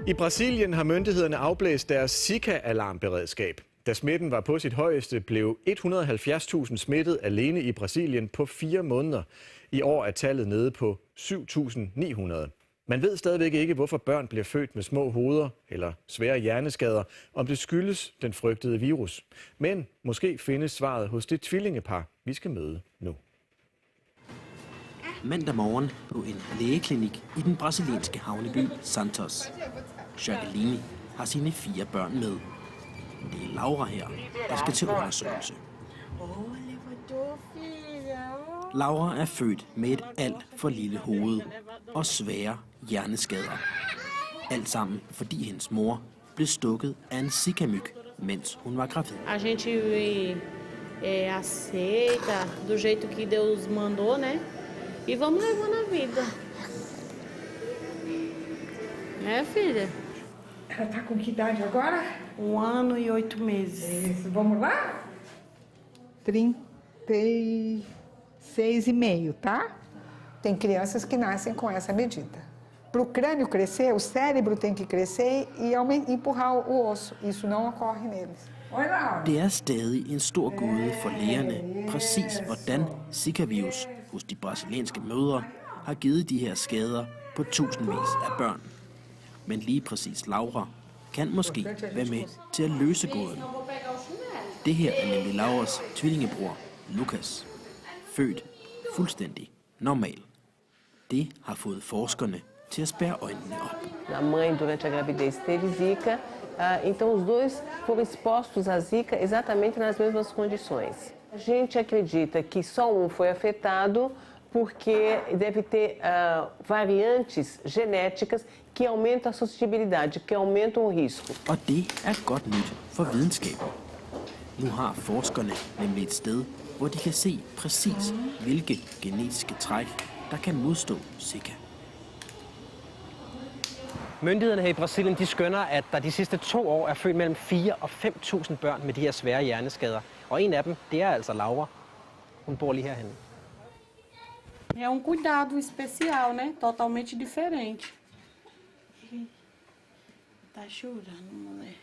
I Brasilien har myndighederne afblæst deres Zika-alarmberedskab. Da smitten var på sit højeste, blev 170.000 smittet alene i Brasilien på 4 måneder. I år er tallet nede på 7.900. Man ved stadigvæk ikke, hvorfor børn bliver født med små hoveder eller svære hjerneskader, om det skyldes den frygtede virus. Men måske findes svaret hos det tvillingepar, vi skal møde nu. Mandag morgen på en lægeklinik i den brasilianske havneby Santos. Jacqueline har sine 4 børn med. Det er Laura her, der skal til undersøgelse. Laura er født med et alt for lille hoved og svære hjerneskader. Alt sammen, fordi hendes mor blev stukket af en Zika-myg, mens hun var gravid. A gente aceita do jeito que Deus mandou, né? E vamos levando a vida. Né, filha? Ela tá com que idade agora? 1 ano e 8 meses. Isso, vamos lá? 36,5, tá? Tem crianças que nascem com essa medida. Para o crânio crescer, o cérebro tem que crescer e empurrar o osso. Isso não ocorre neles. Det er stadig en stor gåde for lægerne, præcis hvordan Zika-virus hos de brasilianske mødre har givet de her skader på tusindvis af børn. Men lige præcis Laura kan måske være med til at løse gåden. Det her er nemlig Lauras tvillingebror, Lucas. Født fuldstændig normal. Det har fået forskerne til at spærre øjnene op. A mãe durante a gravidez teve Zika, então os dois foram expostos a Zika exatamente nas mesmas condições. A gente acredita que só foi afetado porque deve ter variantes genéticas que aumentam a suscetibilidade, que aumentam o risco. Og det er godt nyt for videnskaben. Nu har forskerne nemlig et sted, hvor de kan se præcis, hvilke genetiske træk, der kan modstå Zika. Myndighederne her i Brasilien de skønner, at der de sidste 2 år er født mellem 4.000 og 5.000 børn med de her svære hjerneskader. Og en af dem, det er altså Laura. Hun bor lige herhenne. É cuidado especial, né? Totalmente diferente. Tá chorando, mulher.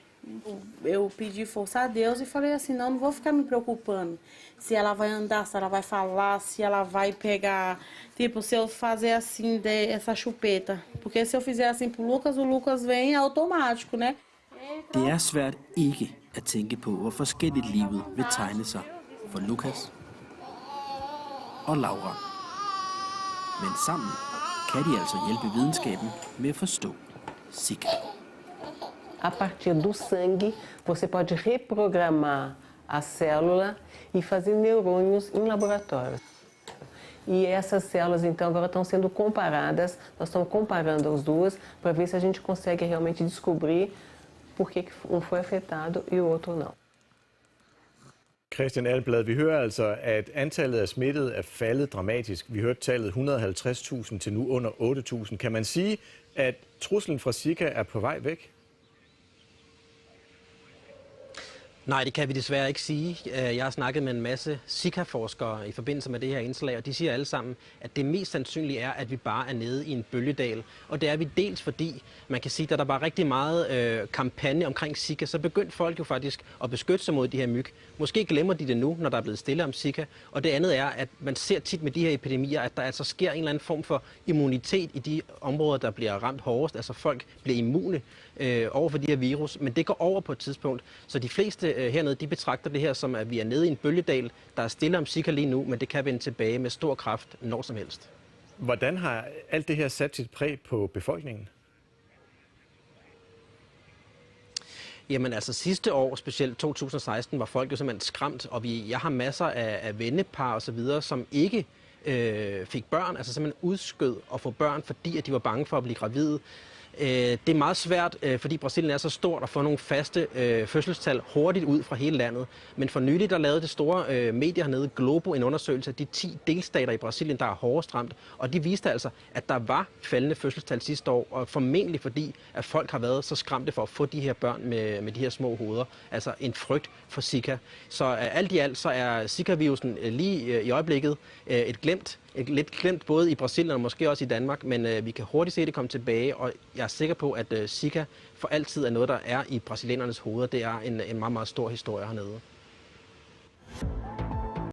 Eu pedi força a Deus e falei assim, não vou ficar me preocupando se ela vai andar, se ela vai falar, se ela vai pegar, tipo, se eu fazer assim, essa chupeta. Porque se eu fizer assim pro Lucas, o Lucas vem automático, né? Det er svært ikke at tænke på, hvor forskelligt livet vil tegne sig for Lucas og Laura. Men sammen kan de altså hjælpe videnskaben med at forstå Zika. A partir do sangue, você pode reprogramar a célula e fazer neurônios em laboratório. E essas células, então, agora estão sendo comparadas. Nós estamos comparando as duas para ver se a gente consegue realmente descobrir por que um foi afetado e o outro não. Christian Alblad, vi hører altså, at antallet af smittede er faldet dramatisk. Vi hørte tallet 150.000 til nu under 8.000. Kan man sige, at truslen fra Zika er på vej væk? Nej, det kan vi desværre ikke sige. Jeg har snakket med en masse Zika-forskere i forbindelse med det her indslag, og de siger alle sammen, at det mest sandsynlige er, at vi bare er nede i en bølgedal. Og det er vi dels fordi, man kan sige, at der var rigtig meget kampagne omkring Zika, så begyndte folk jo faktisk at beskytte sig mod de her myg. Måske glemmer de det nu, når der er blevet stille om Zika. Og det andet er, at man ser tit med de her epidemier, at der altså sker en eller anden form for immunitet i de områder, der bliver ramt hårdest. Altså folk bliver immune over for de her virus, men det går over på et tidspunkt. Så de fleste hernede, de betragter det her som, at vi er nede i en bølgedal, der er stille om Zika lige nu, men det kan vende tilbage med stor kraft når som helst. Hvordan har alt det her sat sit præg på befolkningen? Jamen altså sidste år, specielt 2016, var folk jo simpelthen skræmt, og jeg har masser af vennepar og så videre, som ikke fik børn, altså simpelthen udskød at få børn, fordi at de var bange for at blive gravide. Det er meget svært, fordi Brasilien er så stort, at få nogle faste fødselstal hurtigt ud fra hele landet. Men for nylig, der lavede det store medier hernede, Globo, en undersøgelse af de 10 delstater i Brasilien, der er hårdest ramt. Og de viste altså, at der var faldende fødselstal sidste år, og formentlig fordi, at folk har været så skræmte for at få de her børn med de her små hoveder. Altså en frygt for Zika. Så alt i alt, så er Zika-virusen lige i øjeblikket et glemt lidt glemt både i Brasilien og måske også i Danmark, men vi kan hurtigt se det komme tilbage, og jeg er sikker på, at Zika for altid er noget, der er i brasilianernes hoveder. Det er en meget, meget stor historie hernede.